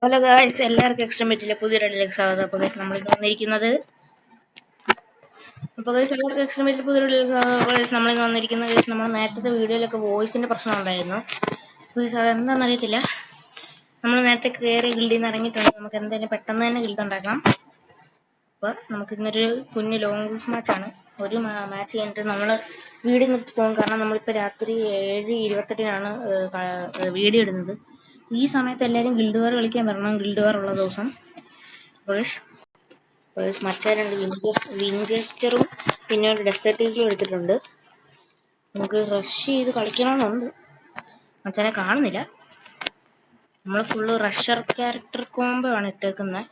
Hello guys, എല്ലാവർക്കും എക്സ്ട്രീമിറ്റിലെ പുതിയ റെഡിലേക്ക് സ്വാഗതം. അപ്പോൾ ഗൈസ് നമ്മളിന്ന് വന്നിരിക്കുന്നത് നമ്മളിന്ന് വന്നിരിക്കുന്ന ഗൈസ് നമ്മൾ നേരത്തെ വീഡിയോയിലൊക്കെ വോയിസിന്റെ പ്രശ്നം ഉണ്ടായിരുന്നു. ഗൈസ് അതെന്താണെന്ന് അറിയത്തില്ല. നമ്മൾ നേരത്തെ കയറി ഗിൽഡിൽ നിന്ന് ഇറങ്ങിയിട്ടുണ്ട്. നമുക്ക് എന്തായാലും പെട്ടെന്ന് തന്നെ ഗിൽഡ് ഉണ്ടാക്കാം. അപ്പോൾ നമുക്കിന്നൊരു കുഞ്ഞ് ലോങ് ഗോൾഫ് മാച്ചാണ്. ഒരു മാച്ച് കഴിഞ്ഞിട്ട് നമ്മൾ വീഡിയോ നിർത്തി പോകും. കാരണം നമ്മളിപ്പോൾ രാത്രി 7:28-നാണ് വീഡിയോ ഇടുന്നത്. ഈ സമയത്ത് എല്ലാവരും ഗിൽഡ് വാർ കളിക്കാൻ വരണം. ഗിൽഡ് വാർ ഉള്ള ദിവസം മച്ചാൻ 2 വിൻചെസ്റ്ററും പിന്നെ ഒരു ഡെസേർട്ട് ഈഗിളും എടുത്തിട്ടുണ്ട്. നമുക്ക് റഷ് ചെയ്ത് കളിക്കണമെന്നുണ്ട്. മച്ചാനെ കാണുന്നില്ല. നമ്മൾ ഫുള്ള് റഷർ ക്യാരക്ടർ കോംബോ ആണ് ഇട്ടേക്കുന്നത്.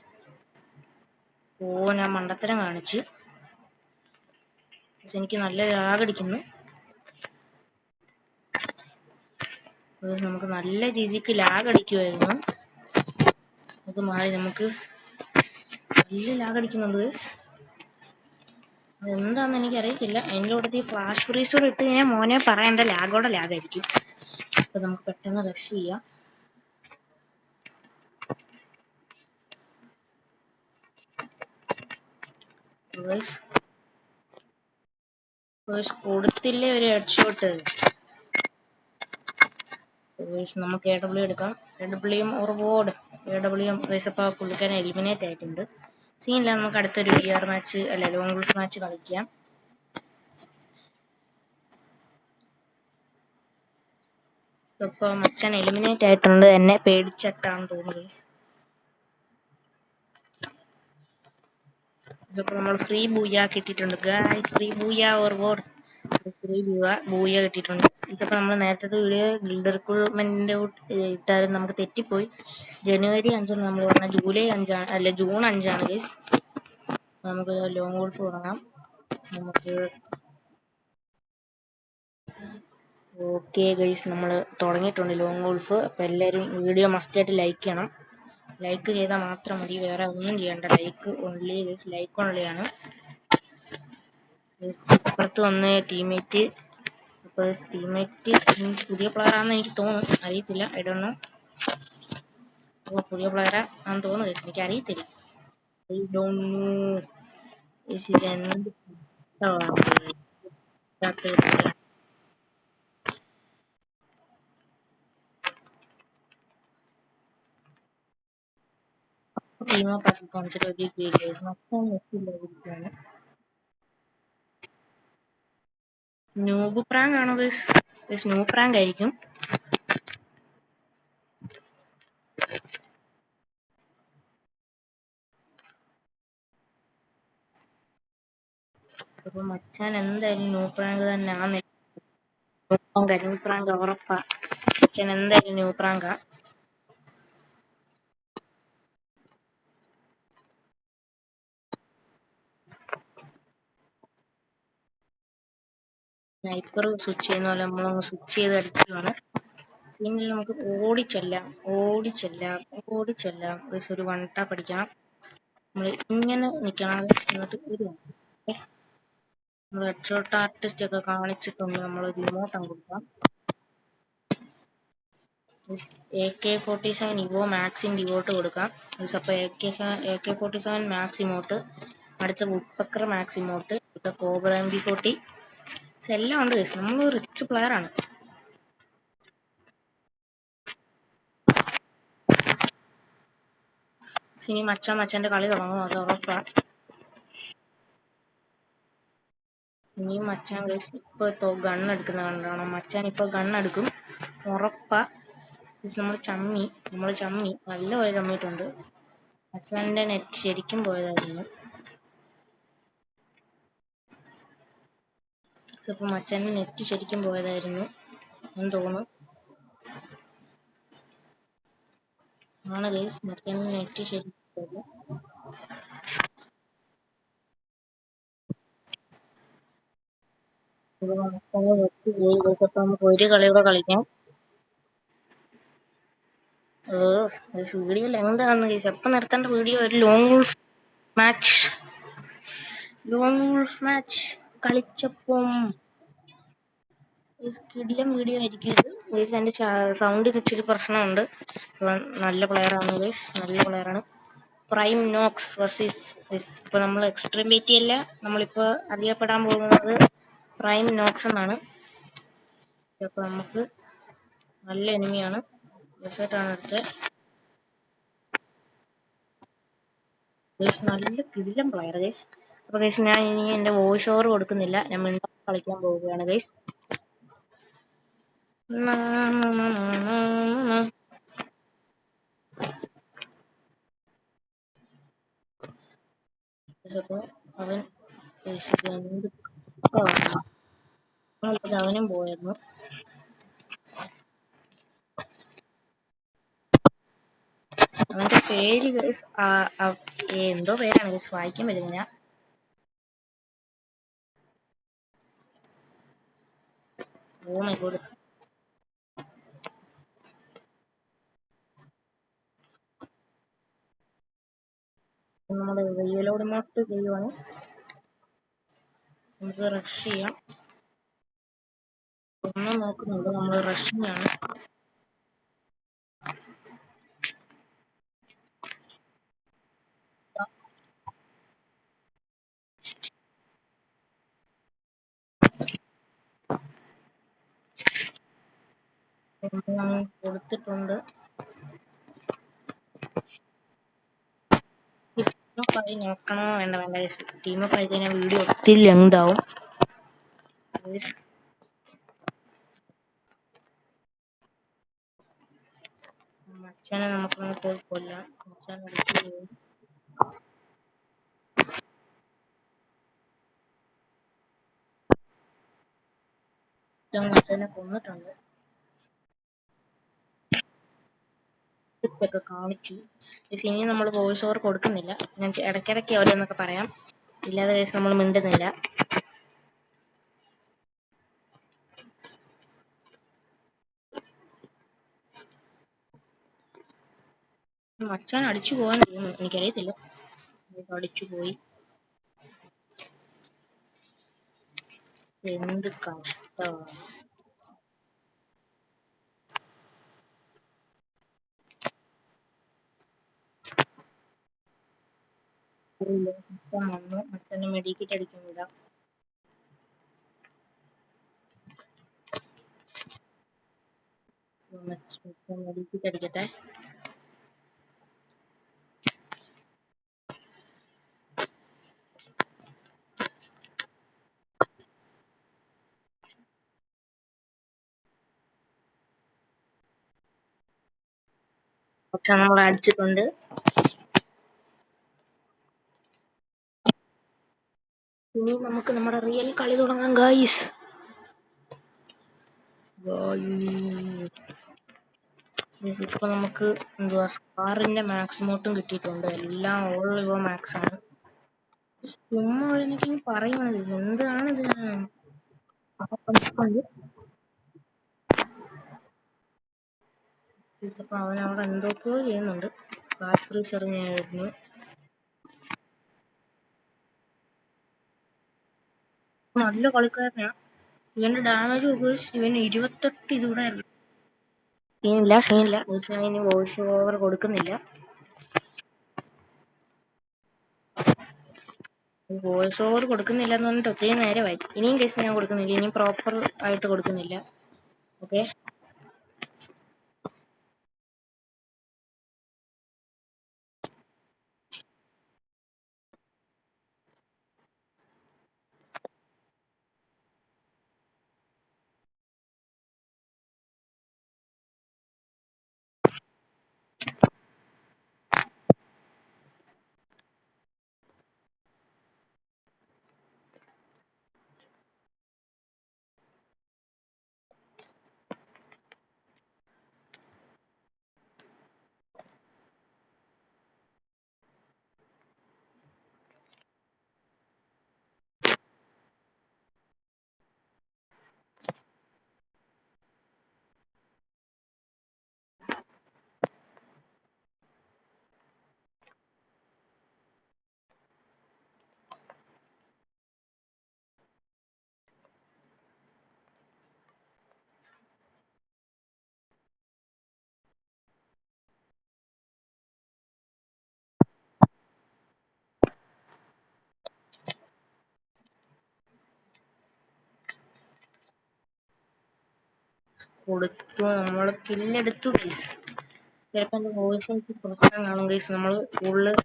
ഞാൻ മണ്ടത്തരം കാണിച്ച്. എനിക്ക് നല്ല ലാഗടിക്കുന്നു. നമുക്ക് നല്ല രീതിക്ക് ലാഗടിക്കുമായിരുന്നു. അത് മാറി നമുക്ക് നല്ല ലാഗടിക്കുന്നുണ്ട്. അതെന്താണെന്ന് എനിക്കറിയത്തില്ല. അതിൻ്റെ കൂട്ടത്തിൽ ഫ്ലാഷ് ഫ്രീസ് കൂടെ ഇട്ട് കഴിഞ്ഞാൽ മോനെ പറയേണ്ട ലാഗോടെ ലാഗായിരിക്കും. അപ്പോൾ നമുക്ക് പെട്ടെന്ന് റഷ് ചെയ്യാം. കൊടുത്തില്ലേ ഒരു ഹെഡ് ഷോട്ട്. നമുക്ക് AW എടുക്കാം. AWയും ഓർവോർഡ് AWയും അപ്പോൾ പുള്ളിക്കാരൻ എലിമിനേറ്റ് ആയിട്ടുണ്ട്. സീനില്ല. നമുക്ക് അടുത്തൊരു VR മാച്ച് അല്ല ലോങ് ഗോൾഫ് മാച്ച് കളിക്കാം. ഇപ്പോൾ മച്ചാൻ എലിമിനേറ്റ് ആയിട്ടുണ്ട്. എന്നെ പേടിച്ചിട്ടാന്ന് തോന്നുന്നു. ഇപ്പോൾ നമ്മൾ ഫ്രീ ബൂയ കിട്ടിയിട്ടുണ്ട് ഗായ്സ്. ഫ്രീ ബൂയ ഓർവോർഡ് ഫ്രീ ബൂയ കിട്ടിയിട്ടുണ്ട്. ഇതിപ്പോൾ നമ്മൾ നേരത്തെ വീഡിയോ ഗിൽഡ് റിക്രൂട്ട്മെന്റിന്റെ ഇട്ടാലും നമുക്ക് തെറ്റിപ്പോയി. ജനുവരി 5 നമ്മൾ പറഞ്ഞ ജൂലൈ 5 അല്ല ജൂൺ 5 ഗൈസ്. നമുക്ക് ലോങ് ഗോൾഫ് തുടങ്ങാം. നമുക്ക് ഓക്കെ ഗൈസ്, നമ്മൾ തുടങ്ങിയിട്ടുണ്ട് ലോങ് ഗോൾഫ്. അപ്പോൾ എല്ലാവരും വീഡിയോ മസ്റ്റായിട്ട് ലൈക്ക് ചെയ്യണം. ലൈക്ക് ചെയ്താൽ മാത്രം മതി, വേറെ ഒന്നും ചെയ്യണ്ട. ലൈക്ക് ഓൺലി ഗൈസ്, ലൈക്ക് ഓൺലിയാണ്. അപ്പുറത്ത് വന്ന് ടീമേറ്റ്. അപ്പോൾ ടീമേറ്റ് പുതിയ പ്ലെയറാണെന്ന് എനിക്ക് തോന്നുന്നു. അറിയത്തില്ല, ഐ ഡോണ്ട് നോ. പുതിയ പ്ലെയറാ ആണെന്ന് തോന്നുന്നു. എനിക്ക് അറിയത്തില്ല. I don't know. Noob prank ആണോ ഗൈസ്? ന്യൂബ് പ്രാങ്ക് ആയിരിക്കും. അപ്പൊ മച്ചാൻ എന്തായാലും ന്യൂ പ്രാങ്ക് തന്നെയാണ്. ന്യൂ പ്രാങ്ക് ഉറപ്പാ. മച്ചാൻ എന്തായാലും ന്യൂ പ്രാങ്കാ. സ്നൈപ്പർ സ്വിച്ച് ചെയ്യുന്ന പോലെ നമ്മളൊന്ന് സ്വിച്ച് ചെയ്ത് അടിക്കുകയാണ്. സീനിൽ നമുക്ക് ഓടിച്ചെല്ലാം. ഒരു 1 ടാപ്പ് അടിക്കണം. നമ്മൾ ഇങ്ങനെ നിൽക്കണം. എന്നിട്ട് നമ്മൾ ഹെഡ് ഷോട്ട് ആർട്ടിസ്റ്റ് ഒക്കെ കാണിച്ചിട്ടുണ്ട്. നമ്മൾ റിമോട്ട് അങ്ങ് കൊടുക്കാം. AK-47 ഇവോ മാക്സിൻ ഡിവോട്ട് കൊടുക്കാം. അപ്പോൾ AK-47 മാക്സ് ഇമോട്ട്, അടുത്ത വുഡ്പക്കർ മാക്സ് ഇമോട്ട്, അടുത്ത കോബ്ര MG40 എല്ലാം ഉണ്ട്. നമ്മൾ റിച്ച് പ്ലെയർ ആണ്. ഇനി മച്ചാന്റെ കളി തുടങ്ങും, അത് ഉറപ്പാണ്. ഇനി മച്ചാൻ ഇപ്പൊ ഗണ്ണെടുക്കുന്ന കണ്ടാണ്. മച്ചാൻ ഇപ്പൊ ഗണ്ണെടുക്കും ഉറപ്പാ. നമ്മൾ ചമ്മി നല്ല പോലെ ചമ്മിയിട്ടുണ്ട്. മച്ചാന്റെ നെറ്റ് ശരിക്കും പോയതായിരുന്നു. ഇപ്പൊ മച്ചാന്റെ നെറ്റ് ശരിക്കും പോയതായിരുന്നു എന്ന് തോന്നുന്നു. ആണ് ഗൈസ്, മച്ചാന്റെ നെറ്റ് ശരിക്കും പോയത്. നമുക്ക് ഒരു കളി കൂടെ കളിക്കാം. വീഡിയോ ലെങ്താണെന്ന് ഗൈസ്. എപ്പം നിർത്തേണ്ട വീഡിയോ? ഒരു ലോങ് ഗോൾഫ് മാച്ച് കളിച്ചപ്പം കിടിലം വീഡിയോ ആയിരിക്കും ഇത്. ഗൈസ് എൻ്റെ സൗണ്ടിന് ഇച്ചിരി പ്രശ്നമുണ്ട്. നല്ല പ്ലെയറാണ് ഗൈസ്, നല്ല പ്ലെയറാണ്. പ്രൈം നോക്സ് വേഴ്സസ് ഗൈസ്. ഇപ്പോൾ നമ്മൾ എക്സ്ട്രീം വെയിറ്റ് അല്ല, നമ്മളിപ്പോൾ അറിയപ്പെടാൻ പോകുന്നത് പ്രൈം നോക്സ് എന്നാണ്. ഇതൊക്കെ നമുക്ക് നല്ല എനിമിയാണ്. റിസൾട്ടാണ് അടുത്ത് ഗൈസ്, നല്ല കിടിലം പ്ലെയർ ഗൈസ്. അപ്പോൾ ഗൈസ് ഞാൻ ഇനി എൻ്റെ വോയിസ് ഓവർ കൊടുക്കുന്നില്ല, ഞാൻ മിണ്ടാ കളിക്കാൻ പോവുകയാണ് ഗൈസ്. അപ്പോൾ അവൻ അവനും പോയിരുന്നു. അവന്റെ പേര് ഗൈസ് എന്തോ പേരാണ് ഗൈസ്, വായിക്കാൻ പറ്റുന്നില്ല. Oh my god. നമ്മുടെ റിയലോട് മോട്ട് ചെയ്യുവാണ്. നമുക്ക് റഷ് ചെയ്യാം. ഒന്നും നോക്കുന്നുണ്ട്, നമ്മൾ റഷിംഗ് ആണ്. കൊടുത്തിട്ടുണ്ട്. ടീമപ്പായി നോക്കണോ വേണ്ട വേണ്ട ഗൈസ്. ടീമപ്പായി കഴിഞ്ഞാൽ വീഡിയോ ഒത്തിരി ലെങ്ത് ആവും. മച്ചാനെ നമുക്കൊന്ന് പോയി കൊല്ലാം. മച്ചാൻ അടിച്ചു പോയി. മച്ചാനെ കൊന്നിട്ടുണ്ട്. ഒക്കെ കാണിച്ചു. ഇനി നമ്മൾ വോയിസ് ഓവർ കൊടുക്കുന്നില്ല. ഞാൻ ഇടയ്ക്കിടയ്ക്ക് ഓരോന്നൊക്കെ പറയാം, ഇല്ലാതെ കേസ് നമ്മൾ മിണ്ടുന്നില്ല. മച്ചാൻ അടിച്ചു പോകാൻ തോന്നുന്നു, എനിക്കറിയത്തില്ല. അടിച്ചു പോയി. എന്ത് കഷ്ടമാണ്. വന്നു. മച്ചാനെ മെഡിക്കറ്റ് അടിക്കാൻ വിടാം. മെഡിക്കറ്റ് അടിക്കട്ടെ. പക്ഷെ നമ്മൾ അടിച്ചിട്ടുണ്ട്. ഇനി നമുക്ക് നമ്മുടെ റിയൽ കളി തുടങ്ങാം ഗായ്സ്. ഇപ്പൊ നമുക്ക് എന്തുവാ സ്കാറിന്റെ മാക്സിമോട്ടും കിട്ടിയിട്ടുണ്ട്. എല്ലാം ഓൾ ഇവ മാക്സ് ആണ്. ചുമ്മാ ഒരു പറയുന്നത് എന്താണ് ഇത്. അപ്പൊ അവൻ അവിടെ എന്തൊക്കെയോ ചെയ്യുന്നുണ്ട്. ഫ്ലാഷ് ഫ്രീസ് എറിഞ്ഞായിരുന്നു. നല്ല കളിക്കാരനാ. ഇവന്റെ ഡാമേജ് ഉപയോഗിച്ച് ഇവന് 28 ഇതിവിടെ. സീനില്ല. ഇനി വോയിസ് ഓവർ കൊടുക്കുന്നില്ല. വോയിസ് ഓവർ കൊടുക്കുന്നില്ല എന്ന് പറഞ്ഞിട്ട് ഒത്തിരി നേരമായി. ഇനിയും കേസ് ഞാൻ കൊടുക്കുന്നില്ല, ഇനിയും പ്രോപ്പർ ആയിട്ട് കൊടുക്കുന്നില്ല. ഓക്കെ. കൊടുത്തു, നമ്മൾ കില്ലെടുത്തു ഗൈസ്. ചിലപ്പോൾ എൻ്റെ വോയിസ് എനിക്ക് പ്രശ്നം കാണും ഗൈസ്. നമ്മൾ കൂടുതൽ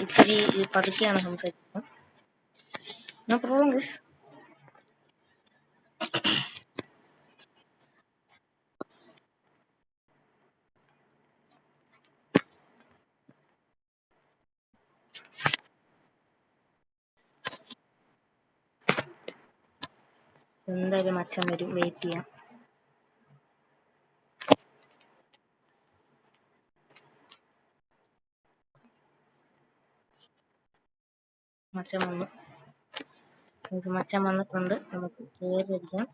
ഇച്ചിരി പതുക്കെയാണ് സംസാരിക്കുന്നത്. No problem guys. എന്തായാലും അച്ഛൻ വരും, വെയിറ്റ് ചെയ്യാം. മച്ചൻ വന്നു, മച്ചൻ വന്നിട്ടുണ്ട്. നമുക്ക് കയറി അടിക്കാം.